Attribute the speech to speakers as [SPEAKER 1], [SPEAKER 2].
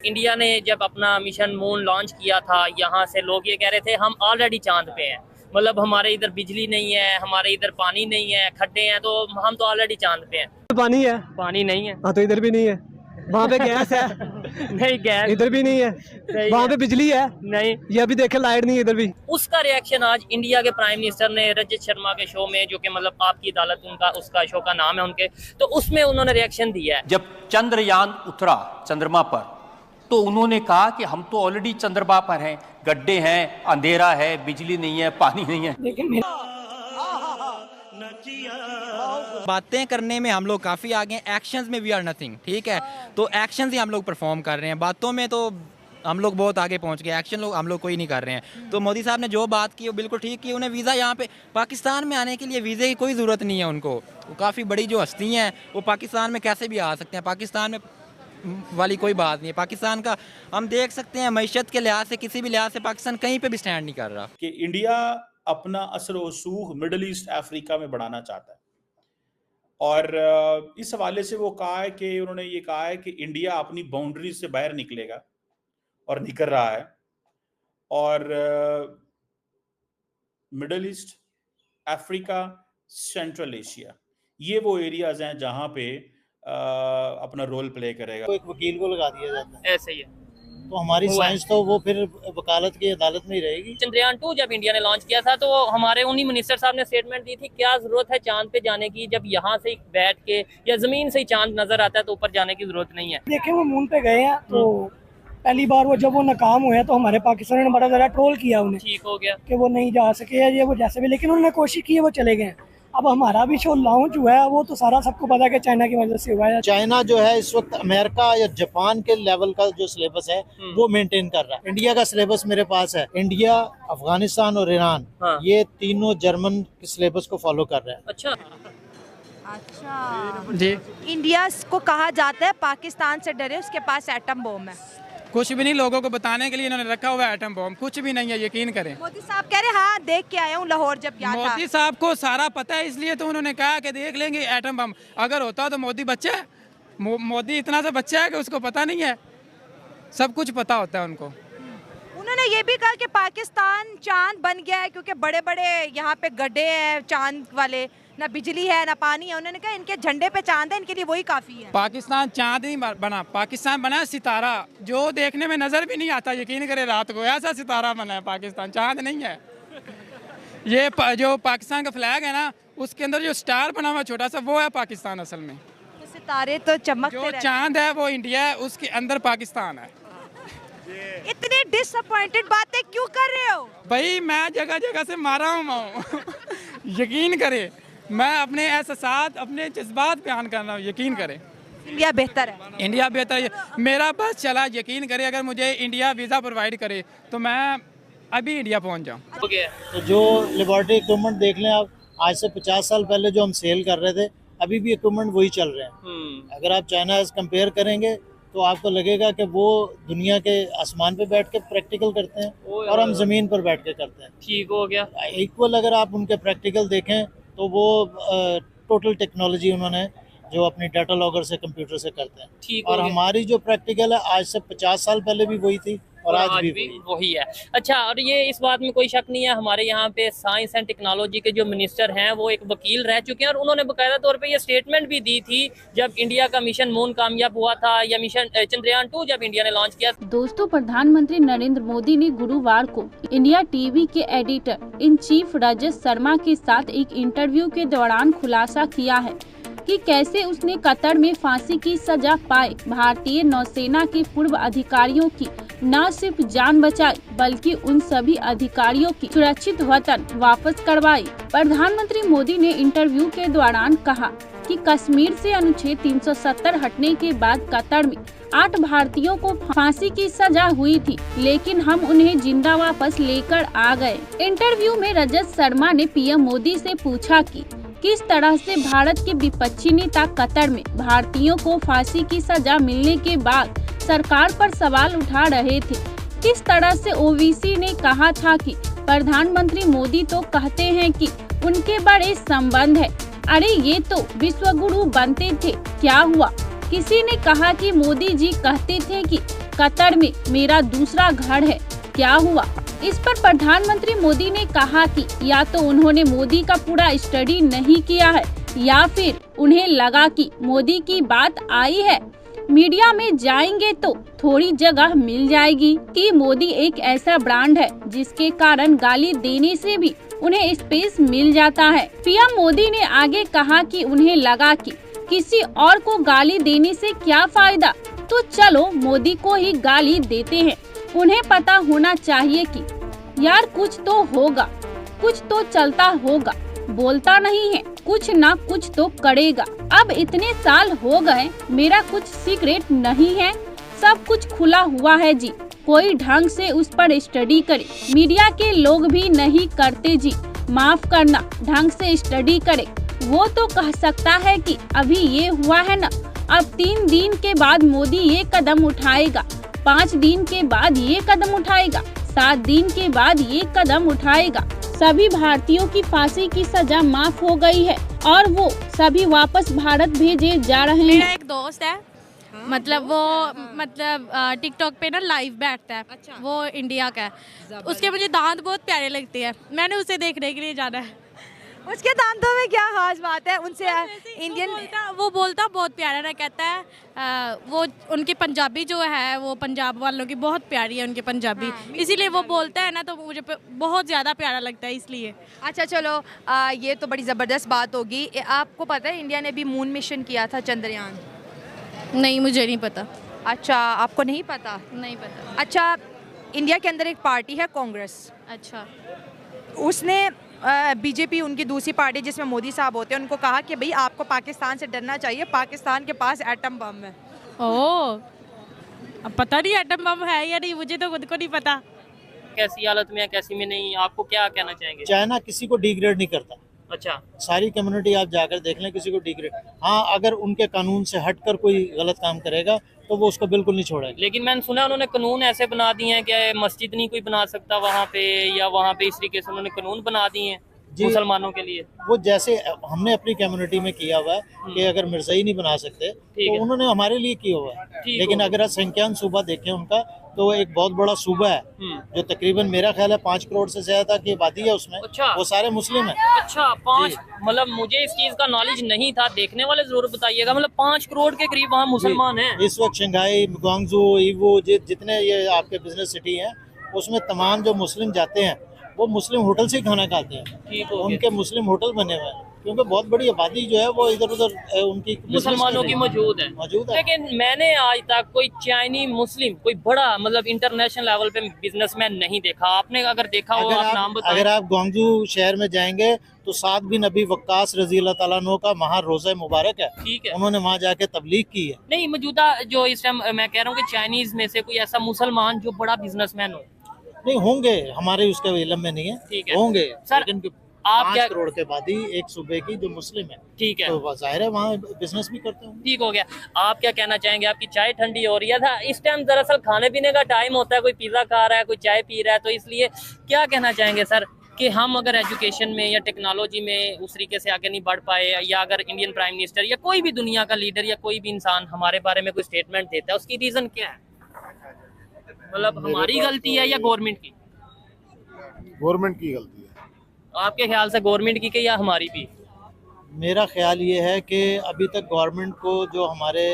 [SPEAKER 1] India ने जब अपना मिशन मून लॉन्च किया था, यहाँ से लोग ये कह रहे थे हम ऑलरेडी चांद पे हैं, मतलब हमारे इधर बिजली नहीं है, हमारे इधर पानी नहीं है, खड्डे हैं, तो हम तो ऑलरेडी चांद पे हैं।
[SPEAKER 2] पानी है,
[SPEAKER 1] पानी नहीं है।
[SPEAKER 2] हाँ तो इधर भी नहीं है। वहाँ पे गैस है
[SPEAKER 1] नहीं, गैस
[SPEAKER 2] इधर भी नहीं है। वहाँ पे बिजली है
[SPEAKER 1] नहीं।
[SPEAKER 2] ये अभी देखे लाइट नहीं है इधर भी।
[SPEAKER 1] उसका रिएक्शन आज इंडिया के प्राइम मिनिस्टर ने रजत शर्मा के शो में, जो कि मतलब आपकी अदालत उनका उसका शो का नाम है उनके, तो उसमें उन्होंने रिएक्शन दिया है।
[SPEAKER 3] जब चंद्रयान उतरा चंद्रमा पर तो उन्होंने कहा कि हम तो ऑलरेडी चंद्रमा पर हैं, गड्ढे हैं, अंधेरा है, बिजली नहीं है, पानी नहीं है।
[SPEAKER 4] बातें करने में हम लोग काफ़ी आगे हैं, एक्शंस में वी आर नथिंग, ठीक है। तो एक्शंस ही हम लोग परफॉर्म कर रहे हैं, बातों में तो हम लोग बहुत आगे पहुंच गए, एक्शन हम लोग कोई नहीं कर रहे हैं। तो मोदी साहब ने जो बात की वो बिल्कुल ठीक की। उन्हें वीज़ा यहाँ पे पाकिस्तान में आने के लिए वीज़े की कोई ज़रूरत नहीं है उनको। वो काफ़ी बड़ी जो हस्ती हैं वो पाकिस्तान में कैसे भी आ सकते हैं, पाकिस्तान में वाली कोई बात नहीं है। पाकिस्तान का हम देख सकते हैं मैशत के लिहाज से, किसी भी लिहाज से पाकिस्तान कहीं पे भी स्टैंड नहीं कर रहा।
[SPEAKER 5] कि इंडिया अपना असर व रसूख मिडल ईस्ट अफ्रीका में बढ़ाना चाहता है, और इस हवाले से वो कहा है कि उन्होंने ये कहा है कि इंडिया अपनी बाउंड्री से बाहर निकलेगा और निकल रहा है, और middle east, Africa, central Asia, ये वो एरियाज हैं जहां पे अपना रोल प्ले करेगा।
[SPEAKER 6] तो एक वकील को लगा दिया जाता है,
[SPEAKER 1] ऐसे ही है।
[SPEAKER 6] तो हमारी साइंस तो वो फिर वकालत की अदालत में ही रहेगी।
[SPEAKER 1] चंद्रयान 2 जब इंडिया ने लॉन्च किया था तो हमारे उन्हीं मिनिस्टर साहब ने स्टेटमेंट दी थी, क्या जरूरत है चांद पे जाने की, जब यहाँ से बैठ के या जमीन से ही चांद नजर आता है तो ऊपर जाने की जरूरत नहीं है।
[SPEAKER 7] देखे वो मून पे गए हैं, तो पहली बार वो जब वो नाकाम हुए तो हमारे पाकिस्तान ने बड़ा ज़्यादा ट्रोल किया उन्हें,
[SPEAKER 1] ठीक हो गया
[SPEAKER 7] कि वो नहीं जा सके या ये वो जैसे भी, लेकिन उन्होंने कोशिश की है, वो चले गए। अब हमारा भी शो लॉन्च हुआ है, वो तो सारा सबको पता है कि चाइना की वजह से हुआ है।
[SPEAKER 6] चाइना जो है इस वक्त अमेरिका या जापान के लेवल का जो सिलेबस है वो मेंटेन कर रहा है। इंडिया का सिलेबस मेरे पास है, इंडिया, अफगानिस्तान और ईरान, ये तीनों जर्मन के सिलेबस को फॉलो कर रहे हैं।
[SPEAKER 1] अच्छा
[SPEAKER 8] जी, इंडिया को कहा जाता है पाकिस्तान से डरे, उसके पास एटम बम है।
[SPEAKER 9] कुछ भी नहीं, लोगों को बताने के लिए इन्होंने रखा हुआ है एटम बम, कुछ भी नहीं है, यकीन करें।
[SPEAKER 8] मोदी साहब कह रहे हाँ देख के आया हूँ लाहौर जब गया था।
[SPEAKER 9] मोदी साहब को सारा पता है, इसलिए तो उन्होंने कहा कि देख लेंगे एटम बम। अगर होता तो मोदी बच्चा है, मोदी इतना सा बच्चा है कि उसको पता नहीं है, सब कुछ पता होता है उनको।
[SPEAKER 8] उन्होंने ये भी कहा कि पाकिस्तान चांद बन गया है क्योंकि बड़े बड़े यहाँ पे गड्ढे हैं चांद वाले, ना बिजली है ना पानी है। उन्होंने कहा इनके झंडे पे चांद है, इनके लिए वही काफी है।
[SPEAKER 9] पाकिस्तान चांद नहीं बना, पाकिस्तान बना सितारा, जो देखने में नजर भी नहीं आता, यकीन करे रात को, ऐसा सितारा बना है पाकिस्तान, चांद नहीं है। ये जो पाकिस्तान का फ्लैग है ना, उसके अंदर जो स्टार बना हुआ छोटा सा, वो है पाकिस्तान असल में।
[SPEAKER 8] तो सितारे तो चमकते
[SPEAKER 9] जो चांद है वो इंडिया है, उसके अंदर पाकिस्तान है।
[SPEAKER 8] इतनी डिसअपॉइंटेड बातें क्यों कर रहे हो
[SPEAKER 9] भाई? मैं जगह जगह से मारा हूँ यकीन करे, मैं अपने एहसास, अपने जज्बात बयान कर रहा हूँ, यकीन करें।
[SPEAKER 8] इंडिया बेहतर है,
[SPEAKER 9] इंडिया बेहतर है। मेरा बस चला, यकीन करे, अगर मुझे इंडिया वीज़ा प्रोवाइड करे तो मैं अभी इंडिया पहुँच जाऊँ।
[SPEAKER 6] तो जो लेबॉर्ट्री इक्विपमेंट देख लें आप, आज से 50 साल पहले जो हम सेल कर रहे थे, अभी भी इक्विपमेंट वही चल रहे हैं। अगर आप चाइना से कंपेयर करेंगे तो आपको लगेगा कि वो दुनिया के आसमान पे बैठ के प्रैक्टिकल करते हैं और हम जमीन पर बैठ के करते हैं।
[SPEAKER 1] ठीक हो गया।
[SPEAKER 6] इक्वल अगर आप उनके प्रैक्टिकल देखें तो वो टोटल टेक्नोलॉजी उन्होंने जो अपनी डाटा लॉगर से, कंप्यूटर से करते हैं, और हमारी जो प्रैक्टिकल है आज से 50 साल पहले भी वही थी और आज भी
[SPEAKER 1] वही है। अच्छा, और ये इस बात में कोई शक नहीं है, हमारे यहाँ पे साइंस एंड टेक्नोलॉजी के जो मिनिस्टर हैं वो एक वकील रह चुके हैं, और उन्होंने बाकायदा तौर पे ये स्टेटमेंट भी दी थी जब इंडिया का मिशन मून कामयाब हुआ था, या मिशन चंद्रयान 2 जब इंडिया ने लॉन्च किया।
[SPEAKER 10] दोस्तों, प्रधानमंत्री नरेंद्र मोदी ने गुरुवार को इंडिया टीवी के editor in chief Rajat Sharma के साथ एक इंटरव्यू के दौरान खुलासा किया है कि कैसे उसने कतर में फांसी की सजा पाए भारतीय नौसेना के पूर्व अधिकारियों की न सिर्फ जान बचाई बल्कि उन सभी अधिकारियों की सुरक्षित वतन वापस करवाई। प्रधानमंत्री मोदी ने इंटरव्यू के दौरान कहा कि कश्मीर से अनुच्छेद 370 हटने के बाद कतर में 8 भारतीयों को फांसी की सजा हुई थी, लेकिन हम उन्हें जिंदा वापस लेकर आ गए। इंटरव्यू में रजत शर्मा ने पीएम मोदी से पूछा कि किस तरह से भारत के विपक्षी नेता कतर में भारतीयों को फांसी की सजा मिलने के बाद सरकार पर सवाल उठा रहे थे। किस तरह से ओवैसी ने कहा था कि प्रधानमंत्री मोदी तो कहते हैं कि उनके बड़े संबंध है, अरे ये तो विश्व गुरु बनते थे, क्या हुआ? किसी ने कहा कि मोदी जी कहते थे कि कतर में मेरा दूसरा घर है, क्या हुआ? इस पर प्रधानमंत्री मोदी ने कहा कि या तो उन्होंने मोदी का पूरा स्टडी नहीं किया है या फिर उन्हें लगा कि मोदी की बात आई है, मीडिया में जाएंगे तो थोड़ी जगह मिल जाएगी कि मोदी एक ऐसा ब्रांड है जिसके कारण गाली देने से भी उन्हें स्पेस मिल जाता है। पीएम मोदी ने आगे कहा कि उन्हें लगा कि किसी और को गाली देने से क्या फायदा, तो चलो मोदी को ही गाली देते हैं। उन्हें पता होना चाहिए कि यार कुछ तो होगा, कुछ तो चलता होगा, बोलता नहीं है, कुछ ना कुछ तो करेगा। अब इतने साल हो गए, मेरा कुछ सीक्रेट नहीं है, सब कुछ खुला हुआ है जी, कोई ढंग से उस पर स्टडी करे। मीडिया के लोग भी नहीं करते जी, माफ करना, ढंग से स्टडी करे। वो तो कह सकता है कि अभी ये हुआ है ना, अब 3 दिन के बाद मोदी ये कदम उठाएगा, 5 दिन के बाद ये कदम उठाएगा, 7 दिन के बाद ये कदम उठाएगा। सभी भारतीयों की फांसी की सजा माफ हो गई है और वो सभी वापस भारत भेजे जा रहे हैं।
[SPEAKER 11] मेरा एक दोस्त है, मतलब वो टिकटॉक पे ना लाइव बैठता है। अच्छा। वो इंडिया का है, उसके मुझे दांत बहुत प्यारे लगते हैं, मैंने उसे देखने के लिए जाना है।
[SPEAKER 8] उसके दांतों में क्या खास बात है उनसे? इंडियन
[SPEAKER 11] वो बोलता बहुत प्यारा ना, कहता है वो उनकी पंजाबी जो है वो पंजाब वालों की बहुत प्यारी है उनकी पंजाबी। हाँ, इसीलिए वो बोलता है ना, तो मुझे बहुत ज़्यादा प्यारा लगता है इसलिए।
[SPEAKER 8] अच्छा चलो, ये तो बड़ी ज़बरदस्त बात होगी। आपको पता है इंडिया ने भी मून मिशन किया था, चंद्रयान?
[SPEAKER 11] नहीं, मुझे नहीं पता।
[SPEAKER 8] अच्छा, आपको नहीं पता?
[SPEAKER 11] नहीं पता।
[SPEAKER 8] अच्छा, इंडिया के अंदर एक पार्टी है कांग्रेस।
[SPEAKER 11] अच्छा।
[SPEAKER 8] उसने बीजेपी, उनकी दूसरी पार्टी जिसमें मोदी साहब होते हैं, उनको कहा कि भाई आपको पाकिस्तान से डरना चाहिए, पाकिस्तान के पास एटम बम है।
[SPEAKER 11] ओह, अब पता नहीं एटम बम है या नहीं, मुझे तो खुद को नहीं पता।
[SPEAKER 1] कैसी हालत में है, कैसी में नहीं, आपको क्या कहना चाहेंगे?
[SPEAKER 6] चाइना किसी को डिग्रेड नहीं करता।
[SPEAKER 1] अच्छा।
[SPEAKER 6] सारी कम्युनिटी आप जाकर देख लें, किसी को डिग्रेड, हाँ अगर उनके कानून से हटकर कोई गलत काम करेगा तो वो उसको बिल्कुल नहीं छोड़ेगा।
[SPEAKER 1] लेकिन मैंने सुना उन्होंने कानून ऐसे बना दिए हैं कि मस्जिद नहीं कोई बना सकता वहाँ पे, या वहाँ पे इस तरीके से उन्होंने कानून बना दिए हैं मुसलमानों के लिए।
[SPEAKER 6] वो जैसे हमने अपनी कम्युनिटी में किया हुआ है कि अगर मिर्जाई नहीं बना सकते तो उन्होंने हमारे लिए किया हुआ है। लेकिन अगर संख्यान सूबा देखें उनका, तो एक बहुत बड़ा सूबा है जो तकरीबन मेरा ख्याल है 5 करोड़ से ज्यादा की आबादी है उसमें।
[SPEAKER 1] अच्छा।
[SPEAKER 6] वो सारे मुस्लिम हैं।
[SPEAKER 1] अच्छा, 5, मतलब मुझे इस चीज का नॉलेज नहीं था, देखने वाले जरूर बताइएगा। मतलब 5 करोड़ के करीब वहाँ मुसलमान हैं
[SPEAKER 6] इस वक्त। शंघाई, ग्वांगजू, ईवो, जितने ये आपके बिजनेस सिटी हैं, उसमें तमाम जो मुस्लिम जाते हैं वो मुस्लिम होटल से ही खाना खाते हैं। उनके मुस्लिम होटल बने हुए हैं क्योंकि बहुत बड़ी आबादी जो है वो इधर उधर उनकी
[SPEAKER 1] मुसलमानों की मौजूद है। लेकिन मैंने आज तक कोई चाइनी मुस्लिम, कोई बड़ा मतलब इंटरनेशनल लेवल पे बिजनेसमैन नहीं देखा। आपने अगर देखा हो, आप नाम बताएं।
[SPEAKER 6] अगर आप ग्वांगजू शहर में जाएंगे तो साद बिन नबी वक्कास रजी अल्लाह तआला अन्हु का वहाँ रोज़ा मुबारक है।
[SPEAKER 1] ठीक है।
[SPEAKER 6] उन्होंने वहाँ जाके तबलीग की है।
[SPEAKER 1] नहीं, मौजूदा जो इस टाइम मैं कह रहा हूँ कि चाइनीज में से कोई ऐसा मुसलमान जो बड़ा बिजनेसमैन हो।
[SPEAKER 6] नहीं होंगे, हमारे उसके इल्म में नहीं है।
[SPEAKER 1] ठीक है।
[SPEAKER 6] होंगे
[SPEAKER 1] सर,
[SPEAKER 6] लेकिन
[SPEAKER 1] आप
[SPEAKER 6] 5
[SPEAKER 1] क्या
[SPEAKER 6] करोड़ के आबादी एक सूबे की जो मुस्लिम है।
[SPEAKER 1] ठीक है,
[SPEAKER 6] तो जाहिर है वहाँ बिजनेस भी करते हैं।
[SPEAKER 1] ठीक हो गया। आप क्या कहना चाहेंगे? आपकी चाय ठंडी हो रही है था इस टाइम, दरअसल खाने पीने का टाइम होता है, कोई पिज्जा खा रहा है, कोई चाय पी रहा है, तो इसलिए क्या कहना चाहेंगे सर कि हम अगर एजुकेशन में या टेक्नोलॉजी में उस तरीके से आगे नहीं बढ़ पाए, या अगर इंडियन प्राइम मिनिस्टर या कोई भी दुनिया का लीडर या कोई भी इंसान हमारे बारे में कोई स्टेटमेंट देता है, उसकी रीजन क्या है? मतलब हमारी गलती है या गवर्नमेंट की?
[SPEAKER 12] गवर्नमेंट की गलती है।
[SPEAKER 1] आपके ख्याल से गवर्नमेंट की या हमारी भी?
[SPEAKER 6] मेरा ख्याल ये है कि अभी तक गवर्नमेंट को जो हमारे